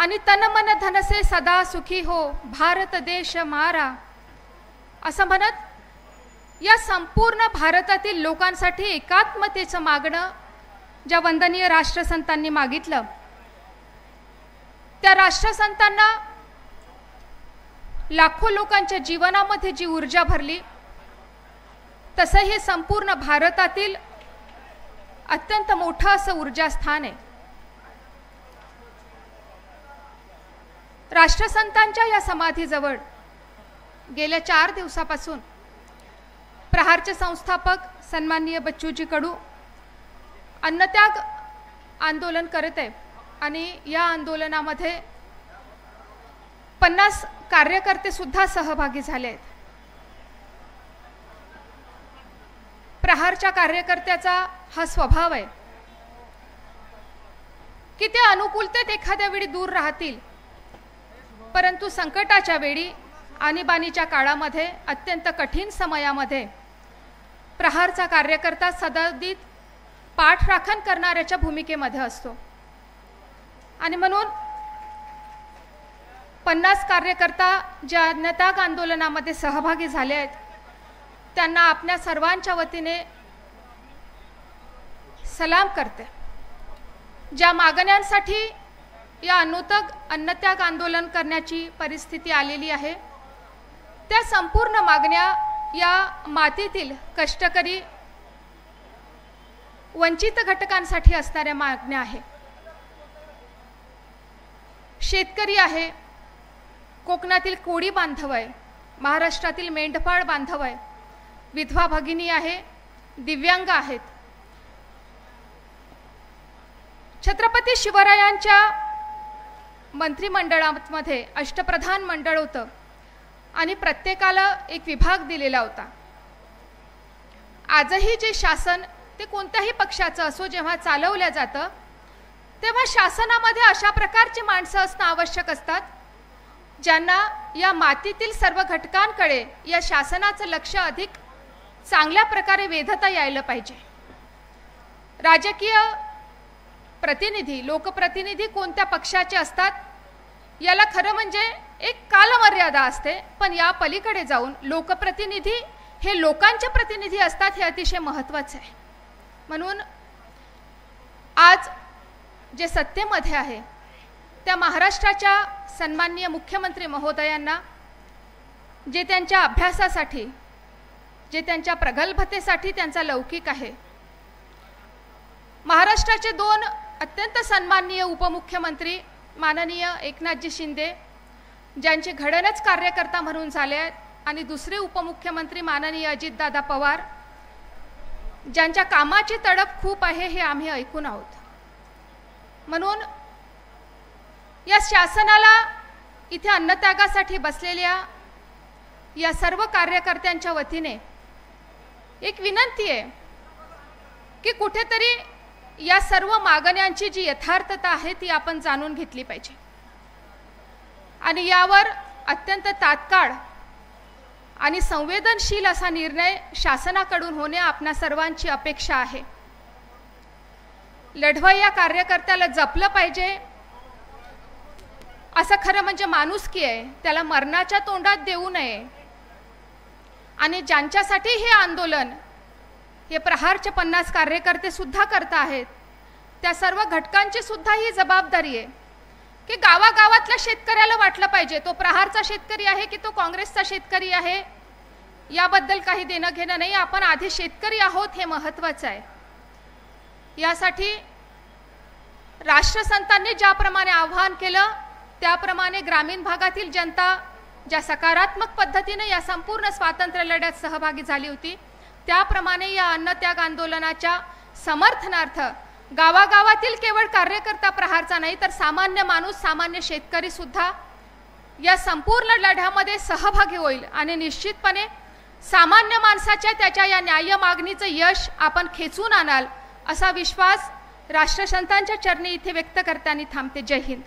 आणि तन मन धनसे सदा सुखी हो भारत देश मारा असं म्हणत या संपूर्ण भारतातील लोकांसाठी एकात्मतेचं मागणं ज्या वंदनीय राष्ट्रसंतांनी मागितलं, त्या राष्ट्रसंतांना लाखो लोकांच्या जीवनामध्ये जी ऊर्जा भरली, तसं हे संपूर्ण भारतातील अत्यंत मोठं असं ऊर्जास्थान आहे. राष्ट्रसंतांच्या या समाधीजवळ गेल्या 4 दिवसापासून प्रहारचे संस्थापक सन्माननीय बच्चूजी कडू अन्नत्याग आंदोलन करत आहे आणि या आंदोलनामध्ये 50 कार्यकर्ते सुद्धा सहभागी झाले आहेत. प्रहारच्या कार्यकर्त्याचा हा स्वभाव आहे की ते अनुकूलतेत एखाद्या वेळी दूर राहतील, परंतु संकटाच्या वेळी आणीबाणीच्या काळामध्ये अत्यंत कठीण समयामध्ये प्रहारचा कार्यकर्ता सदतीत पाठराखण करणाऱ्याच्या भूमिकेमध्ये असतो. आणि म्हणून 50 कार्यकर्ता ज्या अन्नत्याग आंदोलनामध्ये सहभागी झाले आहेत, त्यांना आपल्या सर्वांच्या वतीने सलाम करते. ज्या मागण्यांसाठी या अन्नत्याग आंदोलन करण्याची परिस्थिती आलेली आहे, त्या संपूर्ण मागण्या या मातीतील कष्टकरी वंचित घटकांसाठी असणाऱ्या मागण्या आहे. शेतकरी आहे, कोकणातील कोळी बांधव आहे, महाराष्ट्रातील मेंढपाळ बांधव आहे, विधवा भगिनी आहे, दिव्यांग आहेत. छत्रपती शिवरायांच्या मंत्रिमंडळामध्ये अष्टप्रधान मंडळ होतं आणि प्रत्येकाला एक विभाग दिलेला होता. आजही जे शासन ते कोणत्याही पक्षाचं असो, जेव्हा चालवलं जातं तेव्हा शासनामध्ये अशा प्रकारची माणसं असणं आवश्यक असतात, ज्यांना या मातीतील सर्व घटकांकडे या शासनाचं लक्ष अधिक चांगल्या प्रकारे वेधता यायला पाहिजे. राजकीय प्रतिनिधी, लोकप्रतिनिधी कोणत्या पक्षाचे असतात याला खरं म्हणजे एक कालमर्यादा असते, पण या पलीकडे जाऊन लोकप्रतिनिधी हे लोकांचे प्रतिनिधी असतात, हे अतिशय महत्त्वाचं आहे. म्हणून आज जे सत्तेमध्ये आहे त्या महाराष्ट्राच्या सन्माननीय मुख्यमंत्री महोदयांना जे त्यांच्या अभ्यासासाठी, जे त्यांच्या प्रगल्भतेसाठी त्यांचा लौकिक आहे, महाराष्ट्राचे 2 अत्यंत सन्माननीय उपमुख्यमंत्री माननीय एकनाथजी शिंदे ज्यांचे घडणच कार्यकर्ता म्हणून झाले आहेत, आणि दुसरे उपमुख्यमंत्री माननीय अजितदादा पवार ज्यांच्या कामाची तडफ खूप आहे हे आम्ही ऐकून आहोत. म्हणून या शासनाला इथे अन्नत्यागासाठी बसलेल्या या सर्व कार्यकर्त्यांच्या वतीने एक विनंती आहे की कुठेतरी या सर्व मागण्यांची जी यथार्थता आहे ती आपण जाणून घेतली पाहिजे आणि यावर अत्यंत तात्काळ आणि संवेदनशील असा निर्णय शासनाकडून होणे आपणा सर्वांची अपेक्षा आहे. लढवय्या या कार्यकर्त्याला जपलं पाहिजे असं खरं म्हणजे माणुसकी आहे, त्याला मरणाच्या तोंडात देऊ नये. आणि ज्यांच्यासाठी हे आंदोलन हे प्रहारचे 50 कार्यकर्ते सुद्धा करत आहेत, त्या सर्व घटकांची सुद्धा ही जबाबदारी आहे की गावागावातल्या शेतकऱ्याला वाटलं पाहिजे तो प्रहारचा शेतकरी आहे की तो काँग्रेसचा शेतकरी आहे, याबद्दल काही देणं घेणं नाही, आपण आधी शेतकरी आहोत हे महत्त्वाचं आहे. यासाठी राष्ट्रसंतांनी ज्याप्रमाणे आवाहन केलं त्याप्रमाणे ग्रामीण भागातील जनता ज्या सकारात्मक पद्धतीने या संपूर्ण स्वातंत्र्य लढ्यात सहभागी झाली होती, त्याप्रमाणे या अन्नत्याग आंदोलनाच्या समर्थनार्थ गावागावातील केवळ कार्यकर्ता प्रहारचा नाही तर सामान्य माणूस, सामान्य शेतकरी सुद्धा या संपूर्ण लढ्यामध्ये सहभागी होईल आणि निश्चितपणे सामान्य माणसाच्या त्याच्या या न्याय मागणीचं यश आपण खेचून आणाल असा विश्वास राष्ट्रसंतांच्या चरणी इथे व्यक्त करताना थांबते. जय हिंद.